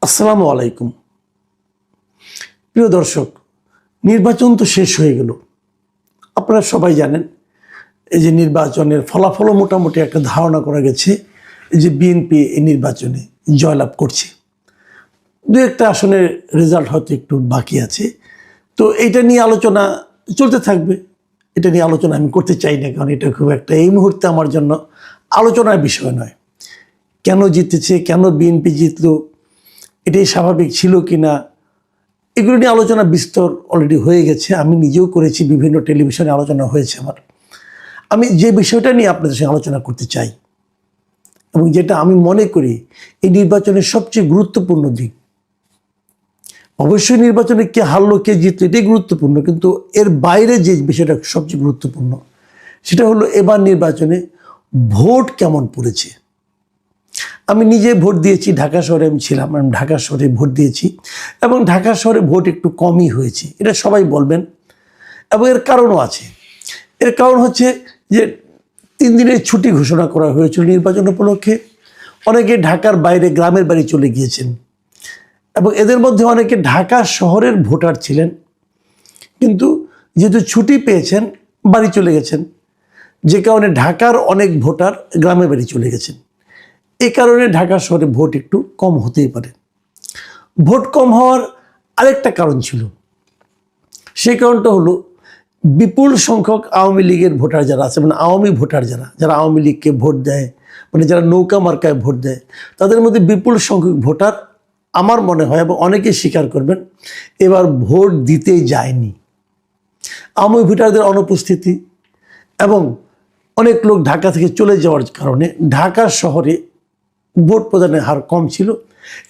আসসালামু আলাইকুম। প্রিয় দর্শক, নির্বাচন তো শেষ হয়ে গেল। আপনারা সবাই জানেন এই যে নির্বাচনের ফলাফলও মোটামুটি একটা ধারণা করা গেছে যে বিএনপি এই নির্বাচনে জয়লাভ করছে। দু একটা আসনের রেজাল্ট হয়তো একটু বাকি আছে, তো এইটা নিয়ে আলোচনা চলতে থাকবে। এটা নিয়ে আলোচনা আমি করতে চাই না, কারণ এটা খুব একটা এই মুহূর্তে আমার জন্য আলোচনার বিষয় নয়। কেন জিতেছে, কেন বিএনপি জিতলো, এটাই স্বাভাবিক ছিল কি না, এগুলো নিয়ে আলোচনা বিস্তর অলরেডি হয়ে গেছে। আমি নিজেও করেছি, বিভিন্ন টেলিভিশনে আলোচনা হয়েছে আমার। আমি যে বিষয়টা নিয়ে আপনাদের সঙ্গে আলোচনা করতে চাই এবং যেটা আমি মনে করি এই নির্বাচনের সবচেয়ে গুরুত্বপূর্ণ দিক, অবশ্যই নির্বাচনে কে হারলো কে জিতলো এটাই গুরুত্বপূর্ণ, কিন্তু এর বাইরে যে বিষয়টা সবচেয়ে গুরুত্বপূর্ণ সেটা হলো এবার নির্বাচনে ভোট কেমন পড়েছে। আমি নিজে ভোট দিয়েছি, ঢাকা শহরে আমি ছিলাম, আমি ঢাকা শহরে ভোট দিয়েছি এবং ঢাকা শহরে ভোট একটু কমই হয়েছে, এটা সবাই বলবেন। এবং এর কারণও আছে। এর কারণ হচ্ছে যে 3 দিনের ছুটি ঘোষণা করা হয়েছিল নির্বাচন উপলক্ষে। অনেকে ঢাকার বাইরে গ্রামের বাড়ি চলে গিয়েছেন এবং এদের মধ্যে অনেকে ঢাকা শহরের ভোটার ছিলেন, কিন্তু যেহেতু ছুটি পেয়েছেন বাড়ি চলে গেছেন, যে কারণে ঢাকার অনেক ভোটার গ্রামের বাড়ি চলে গেছেন। এই কারণে ঢাকা শহরে ভোট একটু কম হতেই পারে। ভোট কম হওয়ার আরেকটা কারণ ছিল, সেই কারণটা হলো বিপুল সংখ্যক আওয়ামী লীগের ভোটার যারা আছে, মানে আওয়ামী ভোটার যারা আওয়ামী লীগকে ভোট দেয়, মানে যারা নৌকা মার্কায় ভোট দেয়, তাদের মধ্যে বিপুল সংখ্যক ভোটার আমার মনে হয় এবং অনেকেই স্বীকার করবেন এবার ভোট দিতেই যায়নি। আওয়ামী ভোটারদের অনুপস্থিতি এবং অনেক লোক ঢাকা থেকে চলে যাওয়ার কারণে ঢাকা শহরে ভোট প্রদানের হার কম ছিল।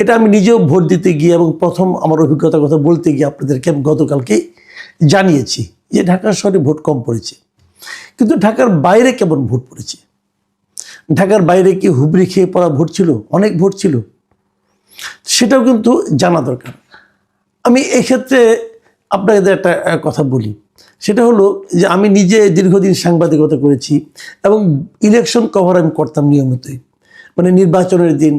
এটা আমি নিজেও ভোট দিতে গিয়ে এবং প্রথম আমার অভিজ্ঞতার কথা বলতে গিয়ে আপনাদেরকে আমি গতকালকেই জানিয়েছি যে ঢাকা শহরে ভোট কম পড়েছে। কিন্তু ঢাকার বাইরে কেমন ভোট পড়েছে? ঢাকার বাইরে কি হুবড়ি খেয়ে পড়া ভোট ছিল? অনেক ভোট ছিল, সেটাও কিন্তু জানা দরকার। আমি এক্ষেত্রে আপনাদের একটা কথা বলি, সেটা হলো যে আমি নিজে দীর্ঘদিন সাংবাদিকতা করেছি এবং ইলেকশন কভার আমি করতাম নিয়মিতই। মানে নির্বাচনের দিন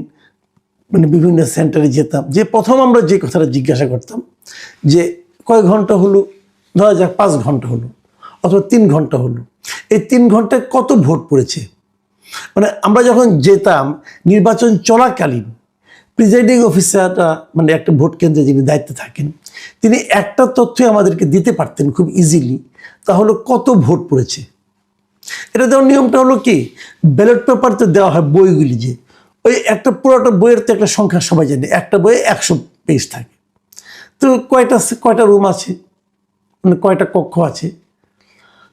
মানে বিভিন্ন সেন্টারে যেতাম, যে প্রথম আমরা যে কথাটা জিজ্ঞাসা করতাম যে কয় ঘন্টা হলো, ধরা যাক 5 ঘন্টা হলো অথবা 3 ঘন্টা হলো, এই 3 ঘন্টায় কত ভোট পড়েছে। মানে আমরা যখন যেতাম নির্বাচন চলাকালীন প্রিজাইডিং অফিসাররা, মানে একটা ভোট কেন্দ্রে যিনি দায়িত্বে থাকেন, তিনি একটা তথ্যই আমাদেরকে দিতে পারতেন খুব ইজিলি, তাহলে কত ভোট পড়েছে। এটা দেওয়ার নিয়মটা হলো কি, ব্যালট পেপারতে দেওয়া হয় বইগুলি, যে ওই একটা পুরোটা বইয়ের তো একটা সংখ্যা সবাই জানে, একটা বইয়ে 100 পেজ থাকে। তো কয়টা রুম আছে, মানে কয়টা কক্ষ আছে,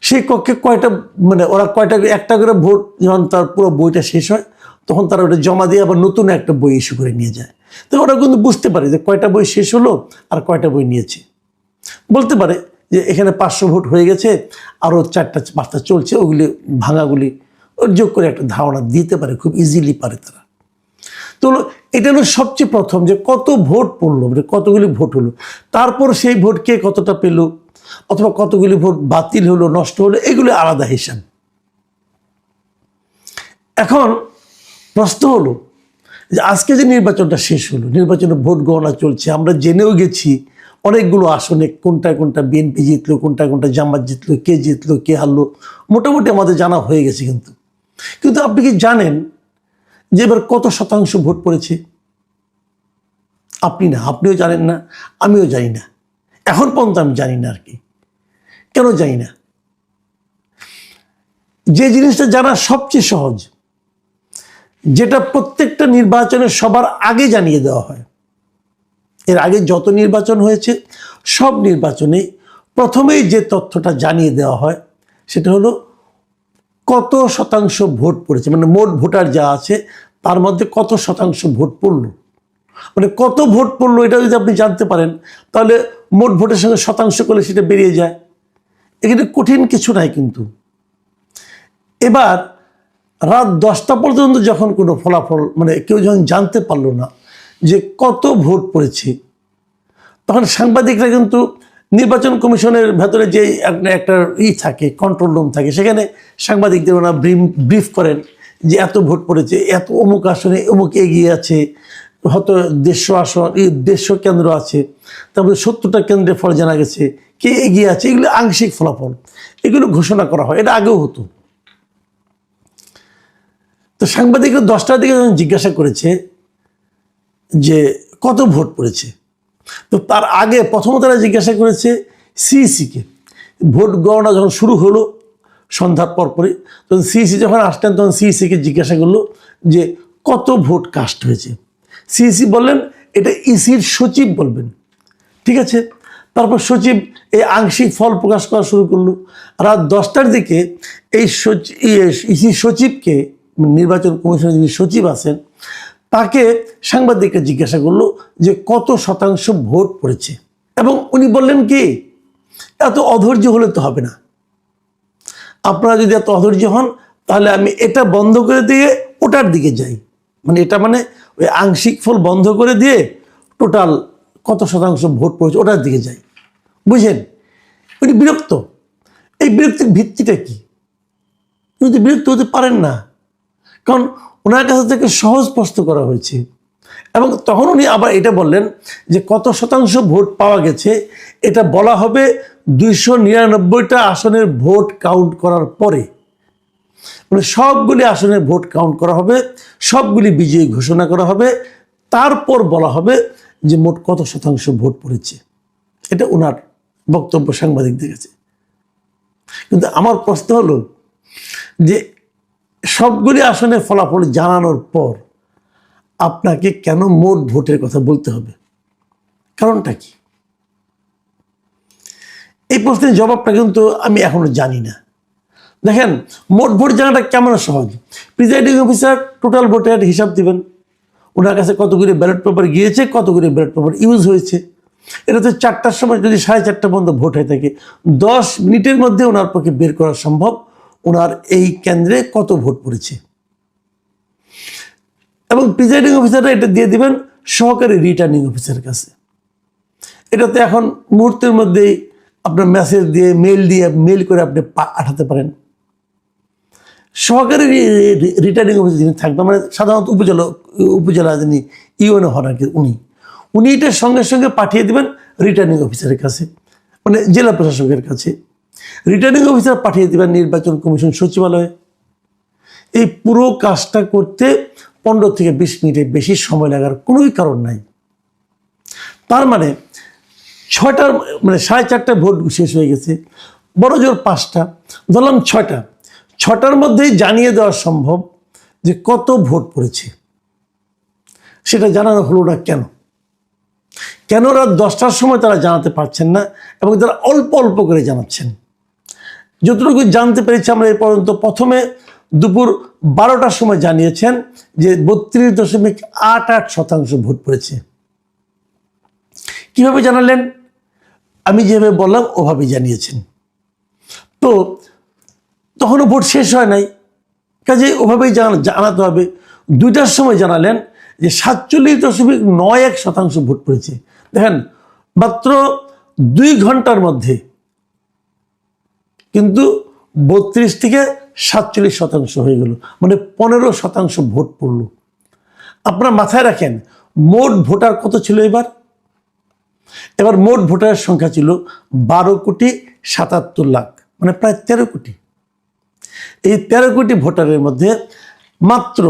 সেই কক্ষে কয়টা, মানে ওরা কয়টা একটা করে ভোট যখন তার পুরো বইটা শেষ হয় তখন তারা ওটা জমা দিয়ে আবার নতুন একটা বই ইস্যু করে নিয়ে যায়। তো ওরা কিন্তু বুঝতে পারে যে কয়টা বই শেষ হলো আর কয়টা বই নিয়েছে। বলতে পারে যে এখানে 500 ভোট হয়ে গেছে, আরও 4টা-5টা চলছে, ওগুলি ভাঙাগুলি ওর যোগ করে একটা ধারণা দিতে পারে, খুব ইজিলি পারে তারা। তো এটা হলো সবচেয়ে প্রথম যে কত ভোট পড়লো, মানে কতগুলি ভোট হলো, তারপর সেই ভোট কে কতটা পেল অথবা কতগুলি ভোট বাতিল হলো, নষ্ট হলো, এগুলো আলাদা হিসাব। এখন প্রশ্ন হলো যে আজকে যে নির্বাচনটা শেষ হলো, নির্বাচনে ভোট গণনা চলছে, আমরা জেনেও গেছি অনেকগুলো আসনে কোনটা কোনটা বিএনপি জিতলো, কোনটা কোনটা জামাত জিতলো, কে জিতলো কে হারলো, মোটামুটি আমাদের জানা হয়ে গেছে। কিন্তু আপনি কি জানেন যে এবার কত শতাংশ ভোট পড়েছে? আপনি না, আপনিও জানেন না, আমিও জানি না, এখন পর্যন্ত আমি জানি না। আর কি কেন জানি না? যে জিনিসটা জানা সবচেয়ে সহজ, যেটা প্রত্যেকটা নির্বাচনে সবার আগে জানিয়ে দেওয়া হয়, এর আগে যত নির্বাচন হয়েছে সব নির্বাচনে প্রথমেই যে তথ্যটা জানিয়ে দেওয়া হয় সেটা হলো কত শতাংশ ভোট পড়েছে, মানে মোট ভোটার যা আছে তার মধ্যে কত শতাংশ ভোট পড়লো। মানে কত ভোট পড়লো এটা যদি আপনি জানতে পারেন তাহলে মোট ভোটের সঙ্গে শতাংশ করলে সেটা বেরিয়ে যায়। এখানে কঠিন কিছু নাই। কিন্তু এবার রাত 10টা পর্যন্ত যখন কোনো ফলাফল, মানে কেউ যখন জানতে পারলো না যে কত ভোট পড়েছে, তখন সাংবাদিকরা কিন্তু নির্বাচন কমিশনের ভেতরে যে একটা থাকে, কন্ট্রোল রুম থাকে, সেখানে সাংবাদিকদের ওরা ব্রিফ করেন যে এত ভোট পড়েছে, এত অমুক আসনে অমুক এগিয়ে আছে, হয়তো 150 আসন, 150 কেন্দ্র আছে, তারপরে 70টা কেন্দ্রের ফল জানা গেছে, কে এগিয়ে আছে, এগুলো আংশিক ফলাফল, এগুলো ঘোষণা করা হয়, এটা আগেও হতো। তো সাংবাদিকরা 10টার দিকে যখন জিজ্ঞাসা করেছে যে কত ভোট পড়েছে, তো তার আগে প্রথমত তারা জিজ্ঞাসা করেছে সিইসিকে। ভোট গণনা যখন শুরু হলো সন্ধ্যার পরপরই, তখন সিইসি যখন আসলেন তখন সিইসিকে জিজ্ঞাসা করলো যে কত ভোট কাস্ট হয়েছে। সিইসি বললেন এটা ইসির সচিব বলবেন। ঠিক আছে, তারপর সচিব এই আংশিক ফল প্রকাশ করা শুরু করলো। রাত 10টার দিকে এই ইসি সচিবকে, নির্বাচন কমিশনের যিনি সচিব আছেন, তাকে সাংবাদিকরা জিজ্ঞাসা করলো যে কত শতাংশ ভোট পড়েছে, এবং উনি বললেন কি, এত অধৈর্য হলে তো হবে না, আপনারা যদি এত অধৈর্য হন তাহলে আমি এটা বন্ধ করে দিয়ে ওটার দিকে যাই, মানে এটা মানে ওই আংশিক ফল বন্ধ করে দিয়ে টোটাল কত শতাংশ ভোট পড়েছে ওটার দিকে যাই। বুঝেন, উনি বিরক্ত। এই বিরক্তির ভিত্তিটা কি? উনি তো বিরক্ত হতে পারেন না, কারণ ওনার কাছে থেকে সহজ প্রশ্ন করা হয়েছে। এবং তখন উনি আবার এটা বললেন যে কত শতাংশ ভোট পাওয়া গেছে এটা বলা হবে 299টা আসনের ভোট কাউন্ট করার পরে, মানে সবগুলি আসনের ভোট কাউন্ট করা হবে, সবগুলি বিজয়ী ঘোষণা করা হবে, তারপর বলা হবে যে মোট কত শতাংশ ভোট পড়েছে। এটা ওনার বক্তব্য সাংবাদিকদের কাছে। কিন্তু আমার প্রশ্ন হলো যে সবগুলি আসনের ফলাফল জানানোর পর আপনাকে কেন মোট ভোটের কথা বলতে হবে? কারণটা কি? এই প্রশ্নের জবাবটা কিন্তু আমি এখনো জানি না। দেখেন, মোট ভোট জানাটা কেমন সহজ। প্রিজাইডিং অফিসার টোটাল ভোটের হিসাব দিবেন, ওনার কাছে কতগুলি ব্যালট পেপার গিয়েছে, কতগুলি ব্যালট পেপার ইউজ হয়েছে। এটা তো 4টার সময় যদি 4:30 পর্যন্ত ভোট হয়ে থাকে, 10 মিনিটের মধ্যে ওনার পক্ষে বের করা সম্ভব ওনার এই কেন্দ্রে কত ভোট পড়েছে। এবং প্রিজাইডিং অফিসাররা এটা দিয়ে দিবেন সহকারী রিটার্নিং অফিসারের কাছে। এটাতে এখন মুহূর্তের মধ্যেই আপনার মেসেজ দিয়ে মেল করে আপনি পাঠাতে পারেন। সহকারী রিটার্নিং অফিসার যিনি থাকবেন, মানে সাধারণত উপজেলা যিনি ইউএনও হন আর কি, উনি এটা সঙ্গে সঙ্গে পাঠিয়ে দেবেন রিটার্নিং অফিসারের কাছে, মানে জেলা প্রশাসকের কাছে। রিটার্নিং অফিসার পাঠিয়ে দেবেন নির্বাচন কমিশন সচিবালয়ে। এই পুরো কাজটা করতে 15 থেকে 20 মিনিটের বেশি সময় লাগার কোনোই কারণ নাই। তার মানে 6টার মানে 4:30 ভোট শেষ হয়ে গেছে, বড় জোর 5টা, ধরলাম 6টার মধ্যেই জানিয়ে দেওয়া সম্ভব যে কত ভোট পড়েছে। সেটা জানানো হলো না কেন রাত 10টার সময় তারা জানাতে পারছেন না, এবং তারা অল্প অল্প করে জানাচ্ছেন। যতটুকু জানতে পেরেছি আমরা এই পর্যন্ত, প্রথমে দুপুর 12টার সময় জানিয়েছেন যে 32.88% ভোট পড়েছে। কিভাবে জানালেন? আমি যেভাবে বললাম ওভাবেই জানিয়েছেন। তো তখনও ভোট শেষ হয় নাই, কাজে ওভাবেই জানাতে হবে। 2টার সময় জানালেন যে 47.91% ভোট পড়েছে। দেখেন, মাত্র 2 ঘন্টার মধ্যে কিন্তু 32 থেকে 47% হয়ে গেল, মানে 15% ভোট পড়ল। আপনারা মাথায় রাখেন মোট ভোটার কত ছিল এবার মোট ভোটারের সংখ্যা ছিল 12,77,00,000, মানে প্রায় 13 কোটি। এই 13 কোটি ভোটারের মধ্যে মাত্র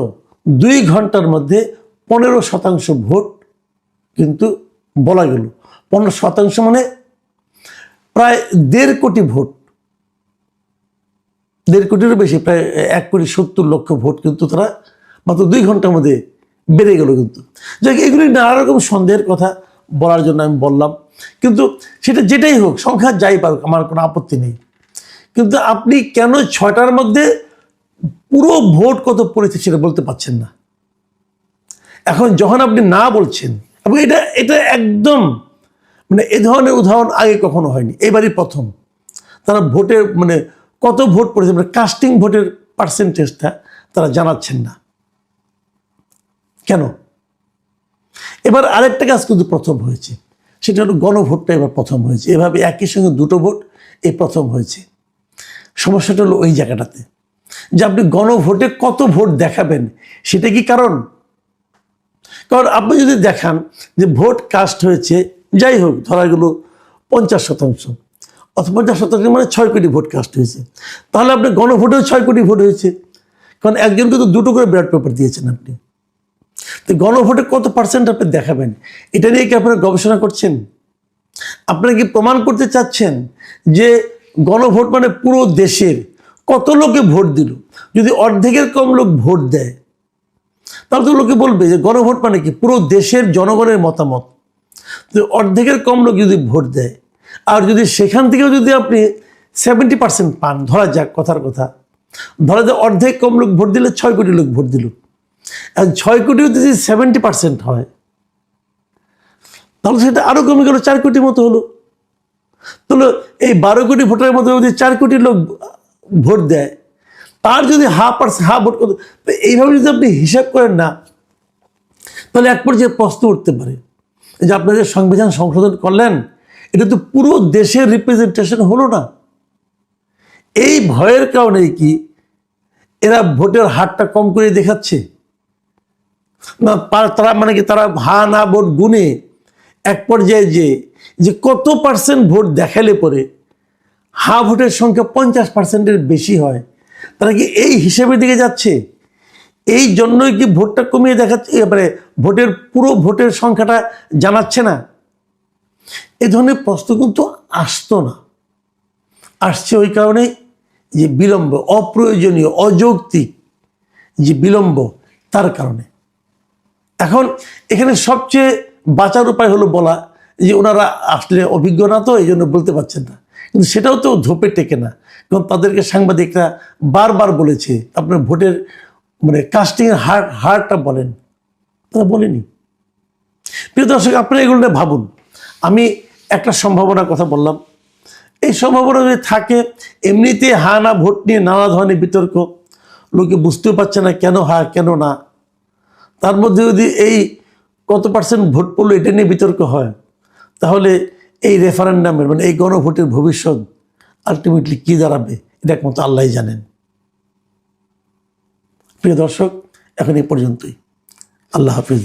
2 ঘন্টার মধ্যে 15% ভোট কিন্তু বলা গেল। 15% মানে প্রায় 1.5 কোটি ভোট, 1.5 কোটিরও বেশি, প্রায় 1,70,00,000 ভোট কিন্তু তারা মাত্র 2 ঘন্টার মধ্যে বেড়ে গেল। কিন্তু যাক, এগুলি নানা রকম সন্দেহের কথা বলার জন্য আমি বললাম। কিন্তু সেটা যেটাই হোক, সংখ্যা যাই পারুক, আমার কোনো আপত্তি নেই। কিন্তু আপনি কেন 6টার মধ্যে পুরো ভোট কত পড়েছে সেটা বলতে পারছেন না? এখন যখন আপনি না বলছেন, এবং এটা একদম মানে এ ধরনের উদাহরণ আগে কখনো হয়নি, এবারই প্রথম তারা ভোটের মানে কত ভোট পড়েছে, মানে কাস্টিং ভোটের পার্সেন্টেজটা তারা জানাচ্ছেন না কেন? এবার আরেকটা কাজ কিন্তু প্রথম হয়েছে, সেটা হলো গণভোটটা এবার প্রথম হয়েছে। এভাবে একই সঙ্গে 2টো ভোট এই প্রথম হয়েছে। সমস্যাটা হলো ওই জায়গাটাতে যে আপনি গণভোটে কত ভোট দেখাবেন, সেটা কি কারণ? কারণ আপনি যদি দেখান যে ভোট কাস্ট হয়েছে, যাই হোক ধরা গেল 50% অথবা 50% মানে 6 কোটি ভোট কাস্ট হয়েছে, তাহলে আপনি গণভোটেও 6 কোটি ভোট হয়েছে, কারণ একজনকে তো 2টো করে ব্যালট পেপার দিয়েছেন আপনি। তো গণভোটে কত পার্সেন্ট আপনি দেখাবেন, এটা নিয়ে কি আপনারা গবেষণা করছেন? আপনারা কি প্রমাণ করতে চাচ্ছেন যে গণভোট মানে পুরো দেশের কত লোকে ভোট দিল? যদি অর্ধেকের কম লোক ভোট দেয় তাহলে তো লোকে বলবে যে গণভোট মানে কি পুরো দেশের জনগণের মতামত। তো অর্ধেকের কম লোক যদি ভোট দেয়, আর যদি সেখান থেকেও যদি আপনি 70% পান, ধরা যাক কথার কথা, ধরা যাক অর্ধেক কম লোক ভোট দিলে 6 কোটি লোক ভোট দিল, আর 6 কোটিও যদি 70% হয় তাহলে সেটা আরো কমে গেল, 4 কোটির মতো হলো। তাহলে এই 12 কোটি ভোটারের মধ্যে যদি 4 কোটি লোক ভোট দেয়, তার যদি হাফ ভোট করতে, এইভাবে যদি আপনি হিসাব করেন না, তাহলে এক পর্যায়ে প্রশ্ন উঠতে পারে যে আপনাদের সংবিধান সংশোধন করলেন, এটা তো পুরো দেশের রিপ্রেজেন্টেশন হলো না। এই ভয়ের কারণেই কি এরা ভোটের হারটা কম করে দেখাচ্ছে না? তারা মানে কি তারা হা না ভোট গুনে এক পর্যায়ে যে কত পার্সেন্ট ভোট দেখালে পরে হা ভোটের সংখ্যা 50%-এর বেশি হয়, তারা কি এই হিসেবের দিকে যাচ্ছে? এই জন্যই কি ভোটটা কমিয়ে দেখাচ্ছে, এবারে ভোটের পুরো ভোটের সংখ্যাটা জানাচ্ছে না? এ ধরনের প্রশ্ন কিন্তু আসতো না, আসছে ওই কারণেই যে বিলম্ব, অপ্রয়োজনীয় অযৌক্তিক যে বিলম্ব, তার কারণে। এখন এখানে সবচেয়ে বাঁচার উপায় হলো বলা যে ওনারা আসলে অভিজ্ঞ না, তো এই জন্য বলতে পারছেন না। কিন্তু সেটাও তো ধোপে টেকে না, কারণ তাদেরকে সাংবাদিকরা বারবার বলেছে আপনার ভোটের মানে কাস্টিংয়ের হারটা বলেন, তারা বলেনি। প্রিয় দর্শক, আপনারা এগুলো নিয়ে ভাবুন। আমি একটা সম্ভাবনার কথা বললাম, এই সম্ভাবনা যদি থাকে, এমনিতে হা না ভোট নিয়ে নানা ধরনের বিতর্ক, লোকে বুঝতেও পারছে না কেন হা কেন না, তার মধ্যে যদি এই কত পার্সেন্ট ভোট পড়লো এটা নিয়ে বিতর্ক হয়, তাহলে এই রেফারেন্ডামের মানে এই গণভোটের ভবিষ্যৎ আলটিমেটলি কী দাঁড়াবে এটা একমাত্র আল্লাহই জানেন। প্রিয় দর্শক, এখন এই পর্যন্তই। আল্লাহ হাফিজ।